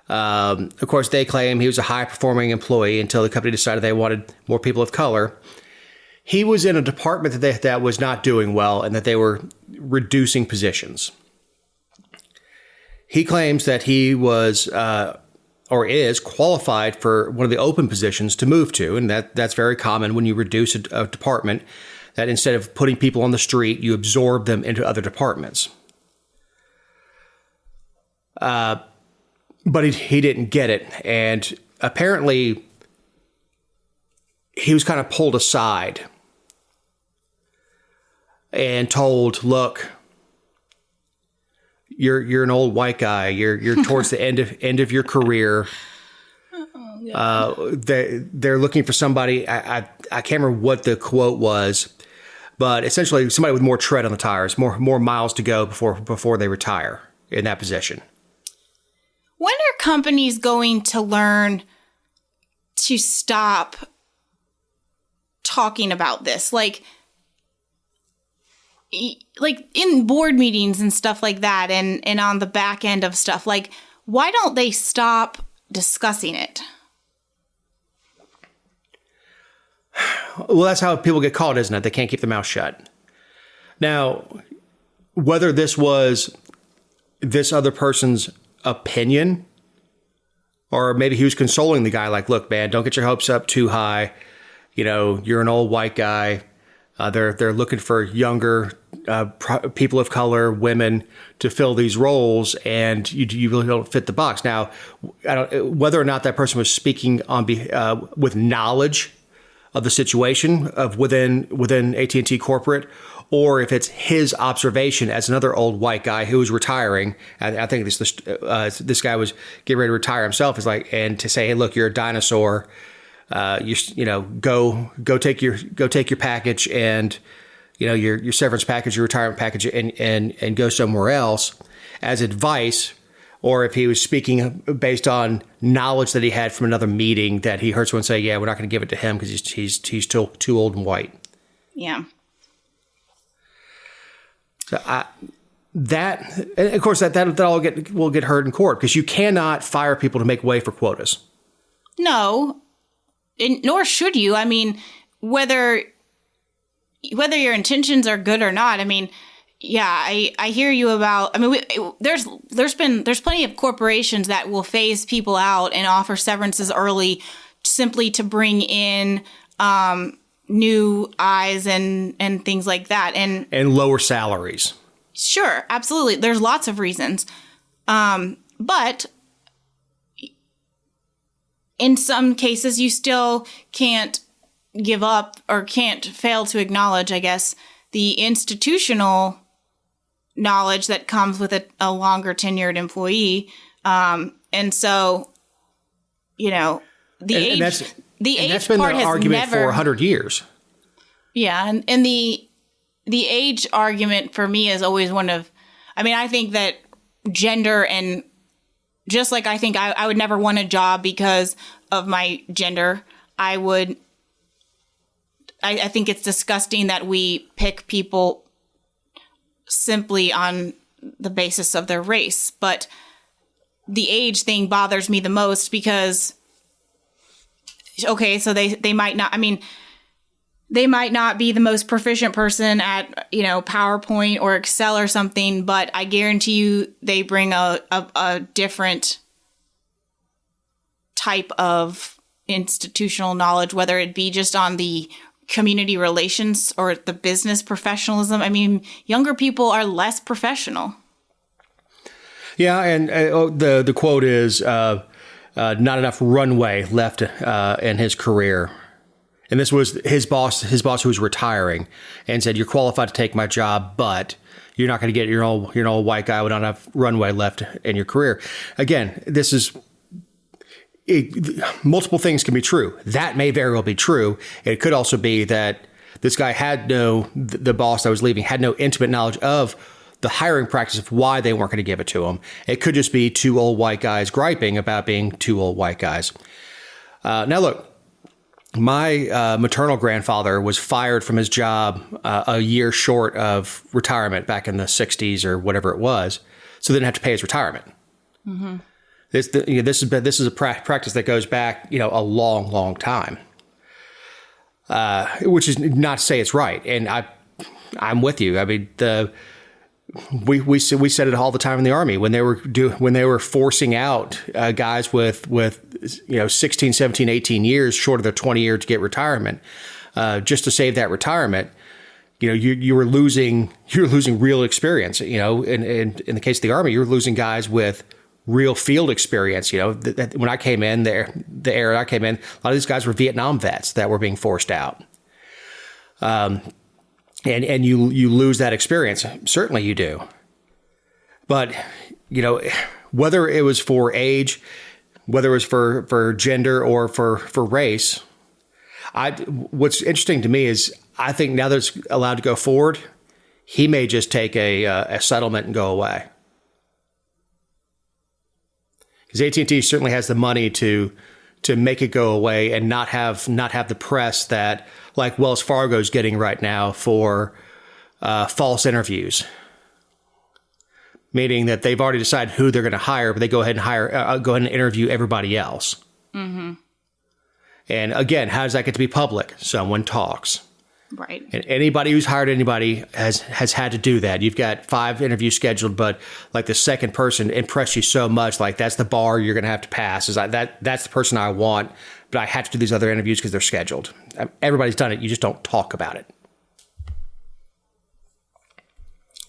Of course, they claim he was a high-performing employee until the company decided they wanted more people of color. He was in a department that was not doing well and that they were reducing positions. He claims that he was or is qualified for one of the open positions to move to, and that's very common when you reduce a department, that instead of putting people on the street, you absorb them into other departments. But he didn't get it, and apparently he was kind of pulled aside and told, "Look, you're an old white guy. You're towards the end of your career. They're looking for somebody." I can't remember what the quote was, but essentially somebody with more tread on the tires, more miles to go before they retire in that position. When are companies going to learn to stop talking about this? Like in board meetings and stuff like that, and on the back end of stuff, like, why don't they stop discussing it? Well, that's how people get caught, isn't it? They can't keep their mouth shut. Now, whether this was this other person's opinion, or maybe he was consoling the guy, like, look, man, don't get your hopes up too high. You know, you're an old white guy. They're looking for younger people of color, women, to fill these roles, and you really don't fit the box. Now, whether or not that person was speaking on with knowledge of the situation of within AT&T corporate, or if it's his observation as another old white guy who was retiring. I think this guy was getting ready to retire himself. Is like, and to say, hey, look, you're a dinosaur. Go take your package and, you know, your severance package, your retirement package, and go somewhere else as advice. Or if he was speaking based on knowledge that he had from another meeting that he heard someone say, yeah, we're not going to give it to him because he's still too old and white. Yeah. So and of course that all will get heard in court, because you cannot fire people to make way for quotas. No, nor should you. I mean, whether your intentions are good or not. I mean, yeah, I hear you about. I mean, there's plenty of corporations that will phase people out and offer severances early, simply to bring in new eyes and things like that, and lower salaries. Sure, absolutely. There's lots of reasons, but in some cases, you still can't give up or can't fail to acknowledge, I guess, the institutional knowledge that comes with a longer tenured employee. And so, you know, the age that's been part the has argument never, for 100 years. Yeah. And the age argument for me is always one of, I mean, I think that gender, and just like I think I would never want a job because of my gender, I think it's disgusting that we pick people simply on the basis of their race. But the age thing bothers me the most because, okay, so they might not, I mean, they might not be the most proficient person at, you know, PowerPoint or Excel or something, but I guarantee you they bring a different type of institutional knowledge, whether it be just on the community relations or the business professionalism. I mean, younger people are less professional. Yeah, and the quote is not enough runway left in his career. And this was his boss who was retiring, and said, you're qualified to take my job, but you're not going to get your old white guy with not enough runway left in your career. Again, this is multiple things can be true. That may very well be true. It could also be that this guy the boss that was leaving had no intimate knowledge of the hiring practice of why they weren't going to give it to him. It could just be two old white guys griping about being two old white guys. Now, look, my maternal grandfather was fired from his job a year short of retirement back in the 60s or whatever it was, so they didn't have to pay his retirement. Mm-hmm. This is a practice that goes back, you know, a long, long time. Which is not to say it's right, and I'm with you. I mean, we said it all the time in the Army when they were forcing out guys with 16, 17, 18 years short of their 20 years to get retirement, just to save that retirement. You know, you were losing real experience. You know, in the case of the Army, you were losing guys with real field experience. You know, when I came in the era I came in, a lot of these guys were Vietnam vets that were being forced out. And you lose that experience. Certainly you do. But, you know, whether it was for age, whether it was for gender or for race, what's interesting to me is I think now that it's allowed to go forward, he may just take a settlement and go away. Because AT&T certainly has the money to make it go away and not have the press that like Wells Fargo's getting right now for false interviews, meaning that they've already decided who they're going to hire, but they go ahead and interview everybody else. Mm-hmm. And again, how does that get to be public? Someone talks. Right. And anybody who's hired anybody has had to do that. You've got 5 interviews scheduled, but like the second person impressed you so much, like that's the bar you're going to have to pass. Is like that's the person I want, but I have to do these other interviews because they're scheduled. Everybody's done it. You just don't talk about it.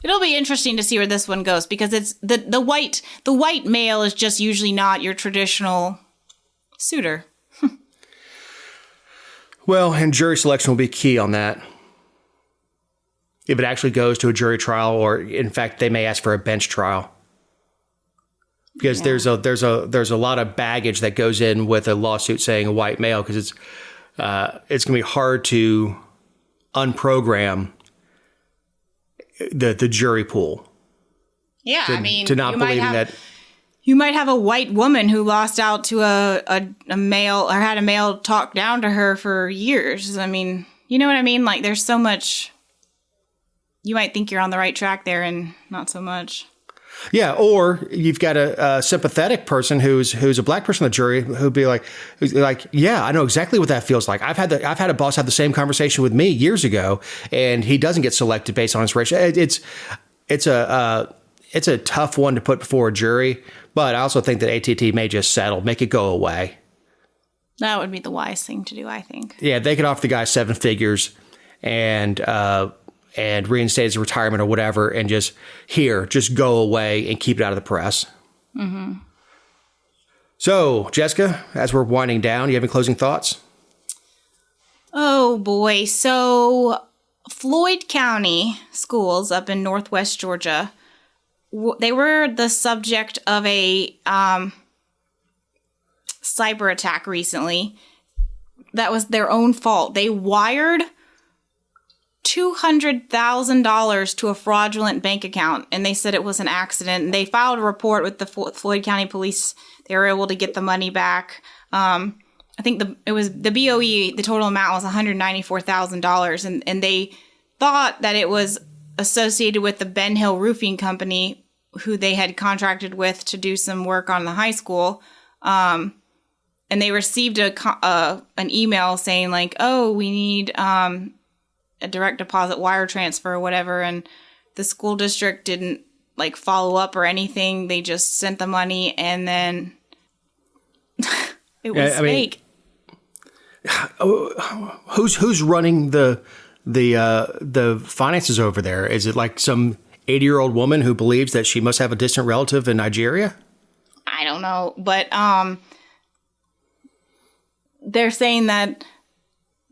It'll be interesting to see where this one goes, because it's the white male is just usually not your traditional suitor. Well, and jury selection will be key on that. If it actually goes to a jury trial, or in fact, they may ask for a bench trial, because there's a lot of baggage that goes in with a lawsuit saying a white male, because it's going to be hard to unprogram the jury pool. Yeah, I mean, to not believing that. You might have a white woman who lost out to a male, or had a male talk down to her for years. I mean, you know what I mean? Like, there's so much. You might think you're on the right track there, and not so much. Yeah, or you've got a sympathetic person who's a black person on the jury who'd be like, yeah, I know exactly what that feels like. I've had a boss have the same conversation with me years ago, and he doesn't get selected based on his race. It's a tough one to put before a jury, but I also think that AT&T may just settle, make it go away. That would be the wise thing to do, I think. Yeah, they could offer the guy 7 figures and reinstate his retirement or whatever, and just go away and keep it out of the press. Mm-hmm. So, Jessica, as we're winding down, you have any closing thoughts? Oh, boy. So, Floyd County schools up in northwest Georgia, they were the subject of a cyber attack recently. That was their own fault. They wired $200,000 to a fraudulent bank account, and they said it was an accident. And they filed a report with the Floyd County Police. They were able to get the money back. I think it was the BOE. The total amount was $194,000, and they thought that it was associated with the Ben Hill Roofing Company, who they had contracted with to do some work on the high school. And they received an email saying like, "Oh, we need a direct deposit wire transfer or whatever," and the school district didn't like follow up or anything. They just sent the money, and then it was fake. Who's running the finances over there? Is it like some 80-year-old woman who believes that she must have a distant relative in Nigeria? I don't know, but they're saying that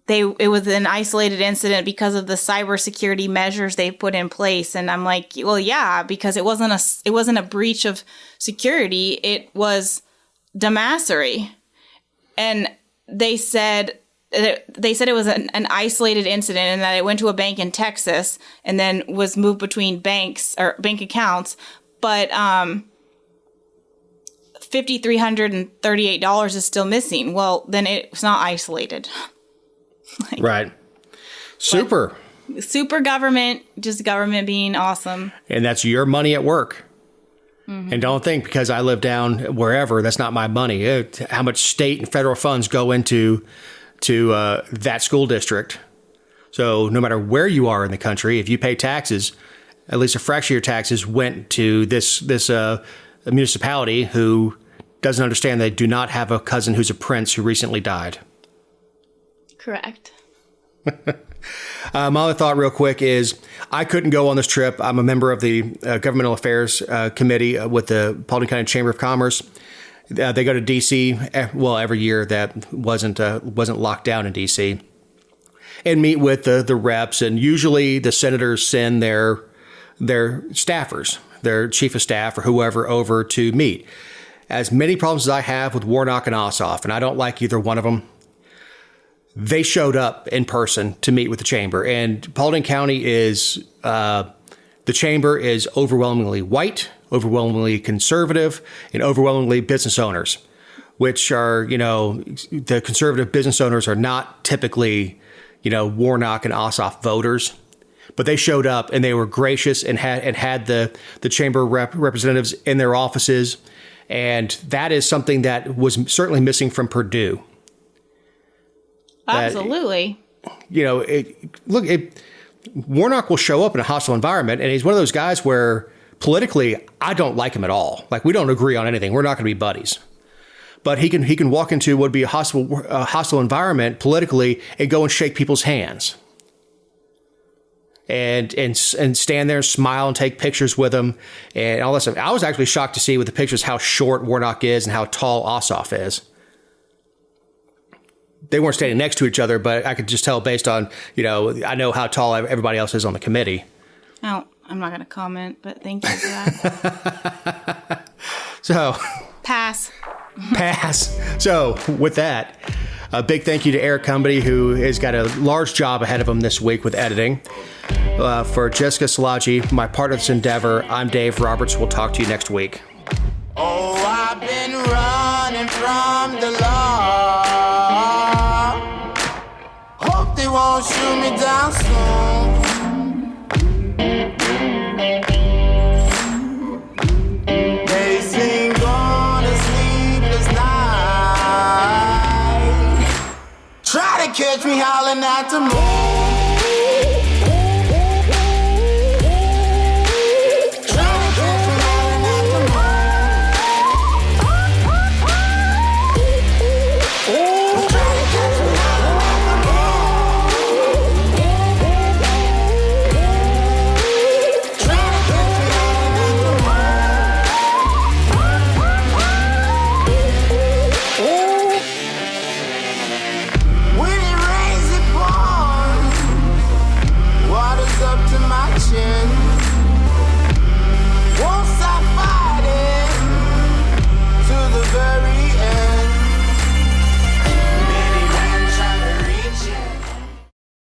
it was an isolated incident because of the cybersecurity measures they put in place. And I'm like, well, yeah, because it wasn't a breach of security. It was dumbassery. And they said it was an isolated incident, and that it went to a bank in Texas and then was moved between banks or bank accounts. But $5,338 is still missing. Well, then it's not isolated. Right. Super. Super government, just government being awesome. And that's your money at work. Mm-hmm. And don't think because I live down wherever, that's not my money. How much state and federal funds go into that school district. So no matter where you are in the country, if you pay taxes, at least a fraction of your taxes went to this municipality who doesn't understand they do not have a cousin who's a prince who recently died. Correct. My other thought real quick is I couldn't go on this trip. I'm a member of the Governmental Affairs Committee with the Paulding County Chamber of Commerce. They go to D.C. Every year that wasn't locked down in D.C. and meet with the reps. And usually the senators send their staffers, their chief of staff or whoever over to meet. As many problems as I have with Warnock and Ossoff, and I don't like either one of them, they showed up in person to meet with the chamber. And Paulding County is, the chamber is overwhelmingly white, overwhelmingly conservative, and overwhelmingly business owners, which are, the conservative business owners are not typically, Warnock and Ossoff voters. But they showed up and they were gracious and had the chamber representatives in their offices. And that is something that was certainly missing from Purdue. Absolutely. Warnock will show up in a hostile environment, and he's one of those guys where politically I don't like him at all. Like, we don't agree on anything. We're not going to be buddies. But he can walk into what would be a hostile environment politically and go and shake people's hands. And stand there and smile and take pictures with them and all that stuff. I was actually shocked to see with the pictures how short Warnock is and how tall Ossoff is. They weren't standing next to each other, but I could just tell based on, I know how tall everybody else is on the committee. Oh, I'm not going to comment, but thank you for that. So. Pass. So with that, a big thank you to Eric Cumbody, who has got a large job ahead of him this week with editing. For Jessica Szilagyi, my partner in this endeavor, I'm Dave Roberts. We'll talk to you next week. Oh, I've been running from the law. Hope they won't shoot me down soon. They sing on a sleepless night. Try to catch me howling at the moon.